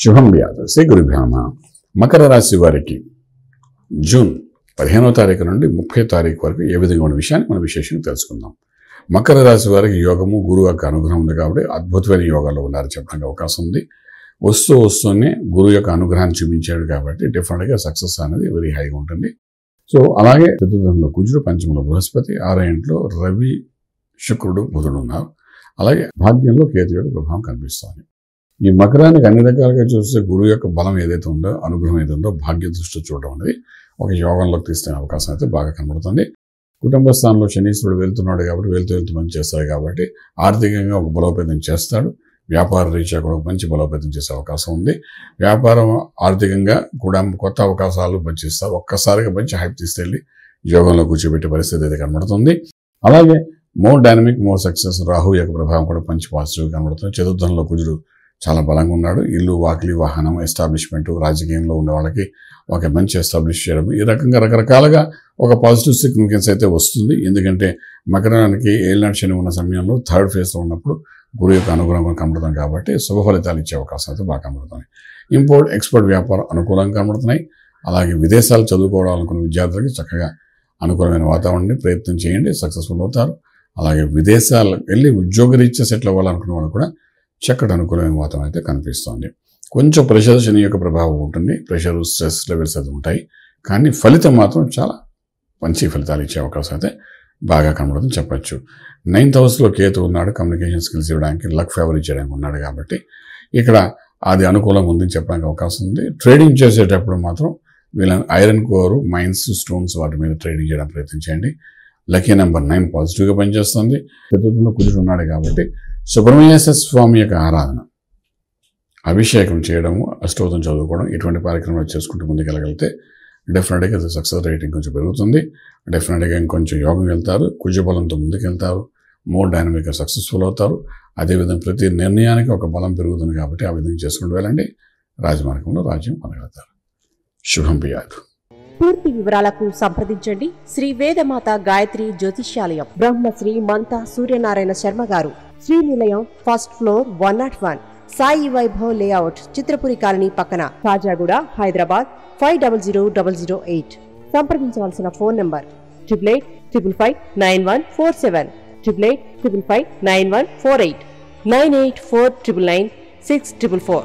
శుభం వ్యాధ శ్రీ గురుభ్యో నమః. మకర రాశి వారికి జూన్ 15వ తారీఖు నుండి 30వ తారీఖు వరకు ఏ విధంగా ఉన్న విషయాన్ని మనం విశేషంగా తెలుసుకుందాం. మకర రాశి వారికి యోగము గురువు యొక్క అనుగ్రహం ఉంది కాబట్టి అద్భుతమైన యోగాల్లో ఉన్నారని చెప్పడానికి అవకాశం ఉంది. వస్తూనే గురువు యొక్క అనుగ్రహాన్ని చూపించాడు కాబట్టి డెఫినెట్గా సక్సెస్ అనేది వెరీ హైగా ఉంటుంది. సో అలాగే చతుర్థంలో కుజుడు, పంచమంలో బృహస్పతి, 6వ ఇంట్లో రవి, శుక్రుడు, బుధుడు ఉన్నారు. అలాగే భాగ్యంలో కేతు యొక్క ప్రభావం కనిపిస్తుంది. ఈ మకరానికి అన్ని రకాలుగా చూస్తే గురువు యొక్క బలం ఏదైతే ఉందో, అనుగ్రహం ఏదైతే ఉందో, భాగ్య దృష్టి చూడడం అనేది ఒక యోగంలోకి తీసుకునే అవకాశం అయితే బాగా కనబడుతుంది. కుటుంబ స్థానంలో శనీశ్వరుడు వెళ్తున్నాడు కాబట్టి వెళ్తూ మంచి చేస్తాడు కాబట్టి ఆర్థికంగా ఒక బలోపేతం చేస్తాడు. వ్యాపార రీత్యా కూడా మంచి బలోపేతం చేసే అవకాశం ఉంది. వ్యాపారం ఆర్థికంగా కూడా కొత్త అవకాశాలు పంచిస్తారు. ఒక్కసారిగా మంచి హైప్ తీసుకెళ్ళి యోగంలో కూర్చోబెట్టే పరిస్థితి అయితే కనబడుతుంది. అలాగే more dynamic, more success, Rahu యొక్క ప్రభావం కూడా మంచి పాజిటివ్ కనబడుతుంది. చతుర్థంలో కుజుడు చాలా బలంగా ఉన్నాడు. ఇల్లు, వాకిలి, వాహనం, ఎస్టాబ్లిష్మెంట్, రాజకీయంలో ఉన్న వాళ్ళకి ఒక మంచి ఎస్టాబ్లిష్ చేయడం, ఈ రకంగా రకరకాలుగా ఒక పాజిటివ్ సిగ్నిఫికెన్స్ అయితే వస్తుంది. ఎందుకంటే మకరానికి ఏళ్ళనాటి శని ఉన్న సమయంలో థర్డ్ ఫేజ్లో ఉన్నప్పుడు గురువు యొక్క అనుగ్రహం కనబడుతుంది కాబట్టి శుభ ఫలితాలు ఇచ్చే అవకాశం అయితే బాగా కనబడుతుంది. ఇంపోర్ట్, ఎక్స్పోర్ట్ వ్యాపారం అనుకూలంగా కనబడుతున్నాయి. అలాగే విదేశాలు చదువుకోవాలనుకున్న విద్యార్థులకి చక్కగా అనుకూలమైన వాతావరణాన్ని ప్రయత్నం చేయండి, సక్సెస్ఫుల్ అవుతారు. అలాగే విదేశాలకు వెళ్ళి ఉద్యోగరీత్యా సెటిల్ అవ్వాలనుకున్న వాళ్ళు కూడా చక్కటి అనుకూలమైన వాతావరణం అయితే కనిపిస్తుంది. కొంచెం ప్రెషర్, శని యొక్క ప్రభావం ఉంటుంది. ప్రెషర్, స్ట్రెస్ లెవెల్స్ అయితే ఉంటాయి. కానీ ఫలితం మాత్రం చాలా మంచి ఫలితాలు ఇచ్చే అవకాశం అయితే బాగా కనబడుతుంది చెప్పచ్చు. 9th హౌస్లో కేతు ఉన్నాడు. కమ్యూనికేషన్ స్కిల్స్ ఇవ్వడానికి, లక్ ఫేవర్ ఇచ్చడానికి ఉన్నాడు కాబట్టి ఇక్కడ అది అనుకూలంగా ఉందని చెప్పడానికి అవకాశం ఉంది. ట్రేడింగ్ చేసేటప్పుడు మాత్రం వీళ్ళని ఐరన్ కోర్, మైన్స్, స్టోన్స్ వాటి మీద ట్రేడింగ్ చేయడానికి ప్రయత్నించండి. లక్కీ నెంబర్ 9 పాజిటివ్గా పనిచేస్తుంది. చతుర్థంలో కుజుడు ఉన్నాడు కాబట్టి సుబ్రహ్మణ్యేశ్వర స్వామి యొక్క ఆరాధన, అభిషేకం చేయడము, అష్టోత్తరం చదువుకోవడం, ఇటువంటి కార్యక్రమాలు చేసుకుంటూ ముందుకెళ్ళగలిగితే డెఫినెట్గా సక్సెస్ రేటింగ్ కొంచెం పెరుగుతుంది. డెఫినెట్గా ఇంకొంచెం యోగం వెళ్తారు, కుజబలంతో ముందుకెళ్తారు, మోర్ డైనమిక్గా సక్సెస్ఫుల్ అవుతారు. అదేవిధంగా ప్రతి నిర్ణయానికి ఒక బలం పెరుగుతుంది కాబట్టి ఆ విధంగా చేసుకుంటూ వెళ్ళండి. రాజమార్గంలో రాజ్యం పొందగలుగుతారు. శుభం బియాదు. పూర్తి వివరాలకు సంప్రదించండి శ్రీ వేదమాత గాయత్రి జ్యోతిష్యాలయం, బ్రహ్మశ్రీ మంతా సూర్యనారాయణ శర్మ గారు, Srinilayam, first floor, 101, Sai Vaibhav layout, Chitrapuri colony పక్కన, కాజాగూడ, హైదరాబాద్ 500008. సంప్రదించవలసిన ఫోన్ నంబర్ 8855559147, 8855559148, 9849996644.